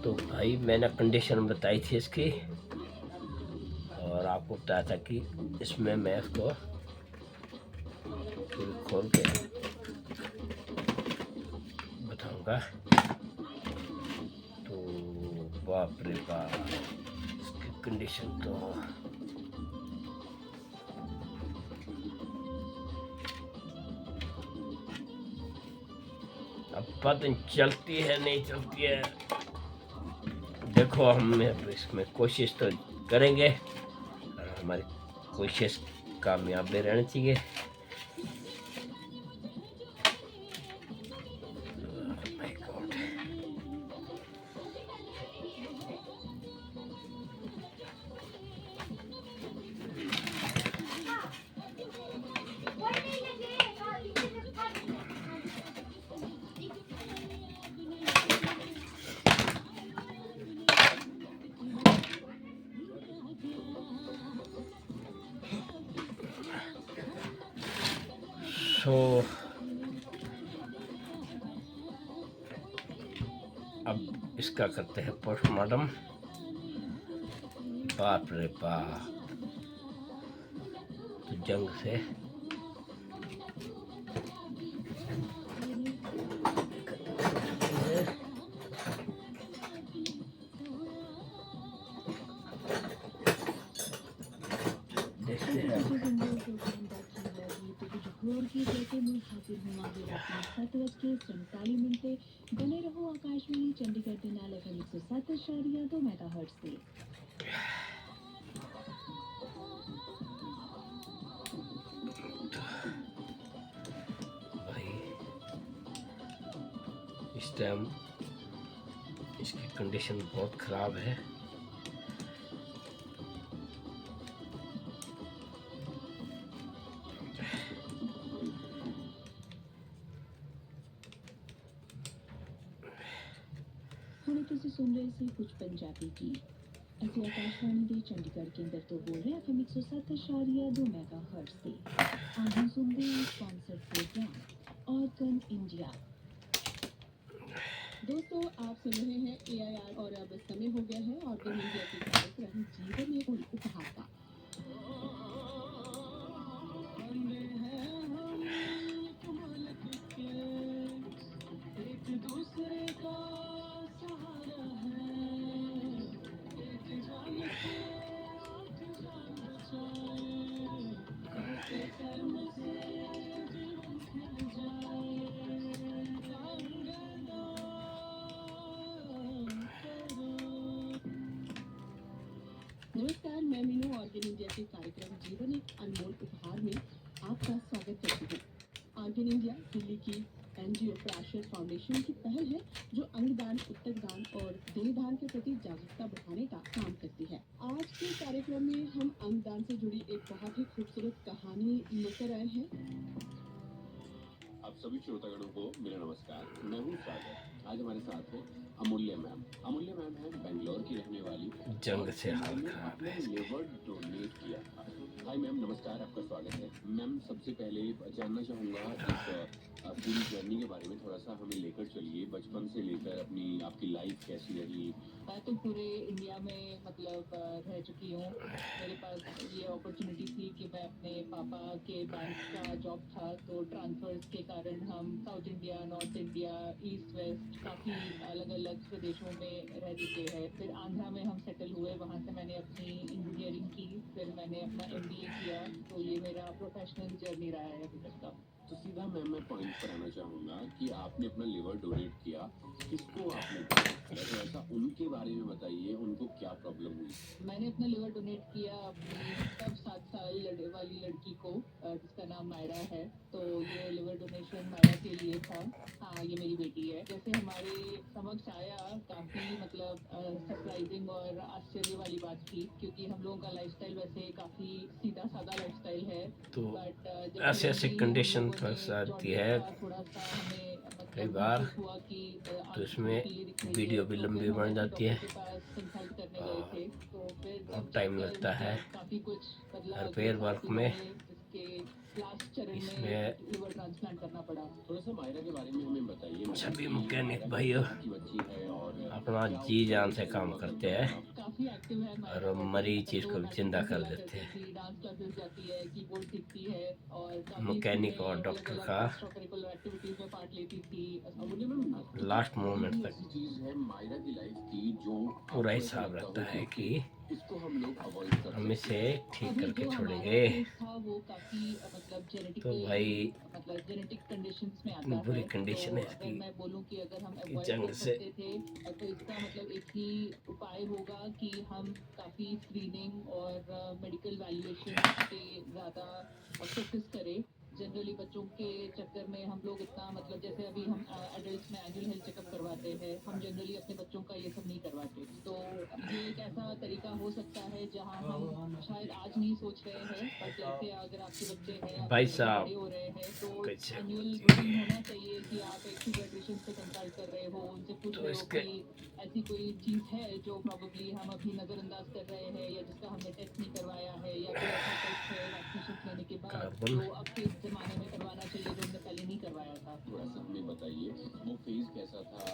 तो भाई मैंने कंडीशन बताई थी इसकी और आपको बताया था कि इसमें मैं इसको पूरी खोल के बताऊंगा। तो बाप रे बाप, इसकी कंडीशन तो अब पता नहीं चलती है नहीं चलती है। देखो हम इसमें कोशिश तो करेंगे और हमारी कोशिश कामयाब भी रहनी चाहिए। माय गॉड, सो अब इसका करते हैं पोस्टमार्टम। बाप रे बाप, तो जंग से देखते हैं। बने रहो आकाशवाणी चंडीगढ़ के नाल FM 107.2 मेगाहर्ट्ज पे। भाई इस टाइम इसकी कंडीशन बहुत ख़राब है। ਹੁਣੇ ਤੁਸੀਂ ਸੁਣ ਰਹੇ ਸੀ ਕੁਝ ਪੰਜਾਬੀ ਗੀਤ। ਅਸੀਂ ਆਕਾਸ਼ਵਾਣੀ ਦੇ ਚੰਡੀਗੜ੍ਹ ਕੇਂਦਰ ਤੋਂ ਬੋਲ ਰਹੇ ਹਾਂ FM 107.2 मेगाहर्ट्ज से। आज हम सुनते हैं स्पॉन्सर्ड प्रोग्राम ऑर्गन इंडिया। दोस्तों आप सुन रहे हैं AIR और अब समय हो गया है ऑर्गन इंडिया के कार्यक्रम जीवन में कोई उपहार का। नमस्कार, मैं मीनू ऑर्गन इंडिया के कार्यक्रम जीवन एक अनमोल उपहार में आपका स्वागत करती हूँ। ऑर्गन इंडिया दिल्ली की NGO प्राशर फाउंडेशन की पहल है जो अंगदान, उत्तकदान और देहदान के प्रति जागरूकता बढ़ाने का काम करती है। आज के कार्यक्रम में हम अंगदान से जुड़ी एक बहुत ही खूबसूरत कहानी लेकर आए हैं। आप सभी श्रोतागणों को मेरा नमस्कार। मैं हूँ सागर। आज हमारे साथ है अमूल्य मैम। अमूल्य मैम है बेंगलोर की रहने वाली। जंग से हाल खराब है इसकी। लिवर डोनेट किया था। हाय मैम, नमस्कार, आपका स्वागत है। मैम सबसे पहले जानना चाहूँगा इस पूरी जर्नी के बारे में थोड़ा सा हमें लेकर चलिए। बचपन से लेकर अपनी आपकी लाइफ कैसी रही? मैं तो पूरे इंडिया में मतलब रह चुकी हूँ। मेरे पास ये अपॉर्चुनिटी थी कि मैं अपने पापा के बैंक का जॉब था, तो ट्रांसफर्स के कारण हम south India, north India, east west काफ़ी अलग अलग प्रदेशों में रह चुके हैं। फिर आंध्रा में हम सेटल हुए, वहाँ से मैंने अपनी इंजीनियरिंग की, फिर मैंने अपना MBA किया। तो ये मेरा प्रोफेशनल जर्नी रहा है अभी तक का। तो सीधा मैम मैं पॉइंट पर आना चाहूँगा कि आपने अपना लिवर डोनेट किया, किसको आपने दिया? तो ऐसा उनके बारे में बताइए, उनको क्या प्रॉब्लम हुई? मैंने अपना लिवर डोनेट किया अपनी तब 7 साल वाली लड़की को, जिसका नाम मायरा है। तो ये लिवर डोनेशन मायरा के लिए था। हाँ, ये मेरी बेटी है। जैसे हमारे समक्ष आया, काफ़ी मतलब सरप्राइजिंग और आश्चर्य वाली बात थी, क्योंकि हम लोगों का लाइफस्टाइल वैसे काफ़ी सीधा साधा लाइफस्टाइल है। तो बट ऐसे ऐसे कंडीशन फंस आती है थोड़ा सा हमें कई मतलब बार, हुआ कि तो इसमें वीडियो भी लंबी बन जाती है कंसल्ट करने गए और थे। तो फिर बहुत टाइम लगता है काफ़ी कुछ बदलाव हर पेयर वर्क में। जिसके लास्ट चरण में इसमें लिवर ट्रांसप्लांट करना पड़ा। थोड़ा सा मायरा के बारे में हमें बताइए। सभी मैकेनिक भाइयों की बच्ची है और अपना अपना जी जान से काम करते हैं काफी एक्टिव है और मरी चीज को भी जिंदा कर देते हैं। डांस क्लासेस जाती है, कीबोर्ड सीखती है और मैकेनिक और डॉक्टर का एक्टिविटीज में पार्ट लेती थी। लास्ट मोमेंट तक ऐसी चीज है मायरा की लाइफ की जो पूरा आपको ऐसा हिसाब लगता रहता हो है कि इसको हम लोग अवॉइड कर हम इसे ठीक अभी करके जो हमारा छोड़ेंगे। केस था वो काफी मतलब तो जेनेटिकली भाई मतलब जेनेटिक कंडीशंस में इतनी आता बुरी है। कंडीशन है तो इसकी अगर मैं बोलूं कि अगर हम कि अवॉइड जंग कर से सकते थे तो इसका मतलब एक ही उपाय होगा कि हम काफी स्क्रीनिंग और मेडिकल वैल्यूएशन पे ज्यादा फोकस करें। जनरली बच्चों के चक्कर में हम लोग इतना मतलब जैसे अभी हम एडल्ट्स में एनुअल हेल्थ चेकअप करवाते हैं, हम जनरली अपने बच्चों का ये सब नहीं करवाते। तो ये एक ऐसा तरीका हो सकता है जहां हम शायद आज नहीं सोच रहे हैं, बट जैसे अगर आपके बच्चे हैं, आपके भाई बच्चे साहब बड़े हो रहे हैं, तो कैसे एनुअल रूटीन होना चाहिए कि आप एक पीडियाट्रिशियन से कंसल्ट कर रहे हो, उनसे पूछ तो रहे हो इसके कि ऐसी कोई चीज है जो प्रॉब्ली हम अभी नजरअंदाज कर रहे हैं या जिसका हमने टेस्ट नहीं करवाया है, या कोई ऐसा टेस्ट है वैक्सीनेशन लेने के बाद कार्बन जो अब के जमाने में करवाना चाहिए जो हमने पहले नहीं करवाया था। थोड़ा सा हमें बताइए वो फेज कैसा था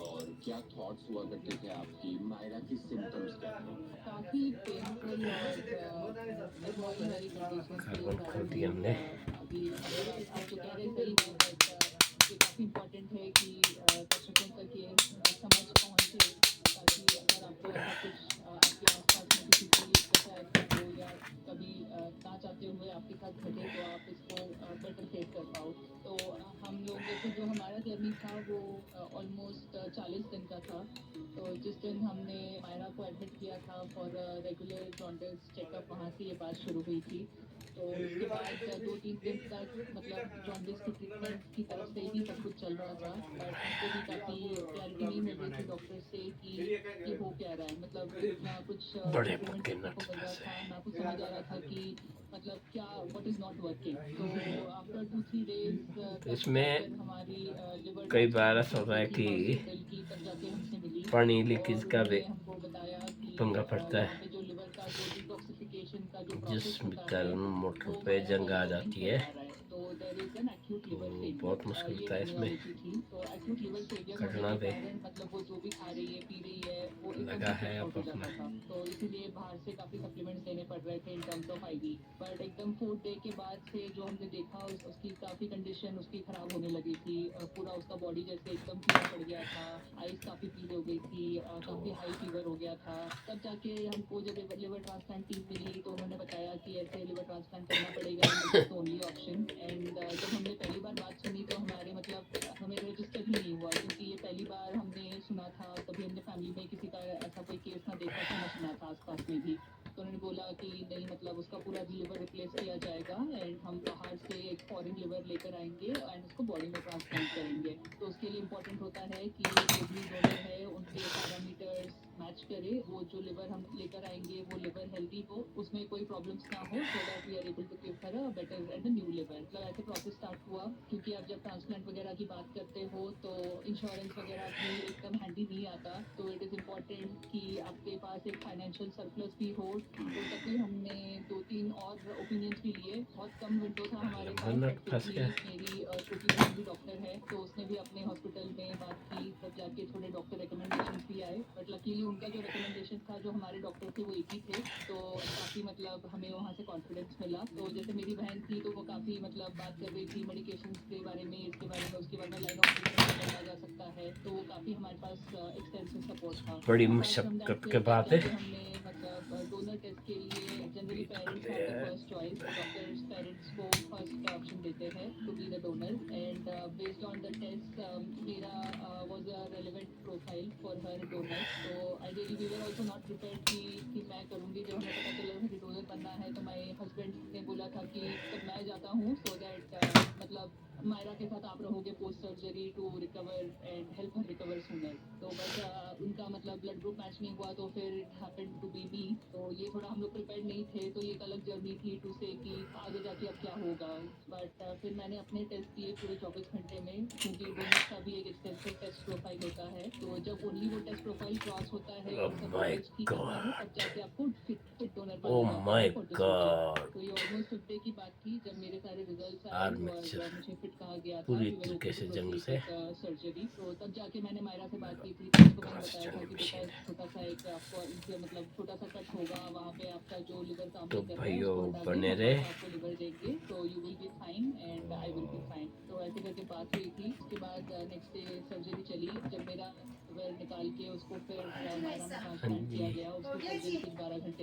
और क्या थॉट्स हुआ करते थे आपकी मायरा की सिम्टम्स क्या थे काफी पेनफुल और annoying वाली कंडीशन थी कार्बन खोल सारी। दिया हमने। अभी मतलब आप जो कह रहे सही है, बट ये काफी इम्पोर्टेंट है कि दर्शकों तक ये समझ पहुंचे, ताकि अगर आपको ऐसा कुछ आपके आसपास में किसी की जैसा ऐसा हो या कभी ना चाहते हुए आपके साथ घटे तो आप इसको बेटर फेस कर पाओ। तो हम लोग जैसे जो हमारा जर्नी था वो ऑलमोस्ट 40 दिन का था। तो जिस दिन हमने मायरा को एडमिट किया था फॉर रेगुलर जॉन्डिस चेकअप, वहाँ से ये बात शुरू हुई थी। तो उसके बाद 2-3 दिन तक मतलब जॉन्डिस की ट्रीटमेंट की तरफ से ही सब कुछ चल रहा था, बट हमको भी काफ़ी क्लैरिटी नहीं मिल रही थी डॉक्टर से कि ये हो क्या रहा है। मतलब ना कुछ बड़े इम्प्रूवमेंट पक्के देखने नट को मिल रहा फंसे। था, ना कुछ समझ आ रहा था कि मतलब क्या व्हाट इज़ नॉट वर्किंग। तो आफ्टर 2-3 डेज इसमें हमारी लिवर कई बार ऐसा होता है कि हॉस्पिटल की तब जाके हमसे मिली पानी और लीकेज का भी उन्होंने हमको बताया कि पंगा पड़ता यहाँ है, पे जो लिवर का जो डिटॉक्सिफिकेशन का जो जिस प्रोसेस होता है कारण मोटर वो पे मायरा जंग को आ अभी नहीं जाती कर है। पा रहा है। तो there is an acute liver तो फेलियर, बहुत मुश्किल ये होता है होने इसमें वाली थी। तो एक्यूट लिवर फेलियर होने कटना के भी कारण मतलब वो जो भी खा रही है पी रही है वो एकदम लगा से है चेक अब आउट हो अपना। जाता था। तो इसीलिए बाहर से काफी सप्लीमेंट्स लेने पड़ रहे थे in terms of IV. But एकदम 4th डे के बाद से जो हमने देखा उसकी काफी कंडीशन उसकी खराब होने लगी थी। पूरा उसका बॉडी जैसे एकदम पीला पड़ गया था, आइस काफी पीली हो गई थी, काफी हाई फीवर हो गया था। तब जाके हमको जब लिवर ट्रांसप्लांट टीम मिली तो उन्होंने बताया कि ऐसे लिवर ट्रांसप्लांट करना पड़ेगा, this is the only option. And जब हमने पहली बार बात सुनी तो हमारे मतलब हमें रजिस्टर ही नहीं हुआ, क्योंकि ये पहली बार हमने सुना था। कभी हमने फैमिली में किसी का ऐसा कोई केस ना देखा था ना सुना था आसपास में भी। तो उन्होंने बोला कि नहीं मतलब उसका पूरा लिवर रिप्लेस किया जाएगा एंड हम बाहर से एक फॉरेन लिवर लेकर आएंगे एंड उसको बॉडी में ट्रांसप्लांट करेंगे। तो उसके लिए इम्पोर्टेंट होता है कि जो भी डोनर है उनके पैरामीटर्स मैच करे, वो जो लिवर हम लेकर आएंगे वो लिवर हेल्दी हो, उसमें कोई प्रॉब्लम्स ना हो, so that we are able to give her a better and a new liver. मतलब ऐसे प्रोसेस स्टार्ट हुआ, क्योंकि आप जब ट्रांसप्लांट वगैरह की बात करते हो तो इंश्योरेंस वगैरह भी एकदम हैंडी नहीं आता। तो इट इज़ इम्पोर्टेंट कि आपके पास एक फाइनेंशियल सरप्लस भी हो। तो तभी हमने 2-3 और ओपिनियंस भी लिए। बहुत कम विंडो था हमारे पास, नट बट फंस फिर गया। भी मेरी छोटी बहन भी डॉक्टर है तो उसने भी अपने हॉस्पिटल में बात की, तब जाके थोड़े डॉक्टर रिकमेंडेशन भी आए। बट लकीली उनका जो रिकमेंडेशन था, जो हमारे डॉक्टर थे वो एक ही थे, तो काफ़ी मतलब हमें वहाँ से कॉन्फिडेंस मिला। तो जैसे मेरी बहन थी तो वो काफ़ी मतलब बात कर रही थी मेडिकेशंस के बारे में, इसके बारे में, उसके बारे में, लाइन ऑफ ट्रीटमेंट बदला जा सकता है। तो वो काफ़ी हमारे पास एक्सटेंसिव सपोर्ट था। बड़ी अपार्ट फ्रॉम दैट मुशक्कत के फिर तब बाद जाके हमने मतलब डोनर टेस्ट के लिए जनरली पेट पेरेंट्स खुले हैव द है। First choice. डॉक्टर्स पेरेंट्स को फर्स्ट ऑप्शन देते हैं to be the donor and based on the test मेरा was a relevant profile for her donor. तो ideally we were also not prepared कि मैं करूँगी। जब हमें पता चला मुझे डोनर बनना है तो मेरे हस्बैंड ने बोला था कि तब मैं जाता हूँ, सो दैट मतलब मायरा के साथ आप रहोगे post surgery to recover and help her recover sooner. तो बट उनका मतलब ब्लड ग्रुप मैच नहीं हुआ तो फिर it happened to be me. तो ये थोड़ा हम लोग प्रिपेयर्ड नहीं थे, तो ये एक अलग जर्नी थी टू से कि आगे जाके अब क्या होगा। बट फिर मैंने अपने टेस्ट दिए पूरे 24 घंटे में, क्योंकि डोनर्स का भी एक एक्सटेंसिव टेस्ट प्रोफाइल होता है। तो जब ओनली वो टेस्ट प्रोफाइल क्रॉस होता है Oh और सब my कुछ ठीक होता है God. तब जाके आपको फिट डोनर Oh माना जाता my है फॉर द God. सर्जरी। तो ये ऑलमोस्ट 5 डे की बात थी जब मेरे सारे रिजल्ट्स आए आर्मेचर और मुझे फिट कहा गया था पूरी कि वेल तरीके ओपन से टू जंग प्रोसीड से विद सर्जरी। तो तब जाके मैंने मायरा से बात की थी, तो उसको मैंने क्रॉस बताया था जंग कि बेटा मशीन। छोटा सा एक आपको मतलब छोटा सा कट होगा, वहाँ पे आपका जो लिवर काम तो नहीं कर रहा है भाइयों उसको हटा के बने हम रहे। वापस आपको लिवर देंगे, तो you will be fine and I will be fine. तो ऐसे करके बात हुई थी। उसके बाद नेक्स्ट डे सर्जरी चली। जब मेरा लिवर निकाल के उसको फिर मायरा में हाँ ट्रांसप्लांट जी। किया गया, उसकी सर्जरी कुछ 12 घंटे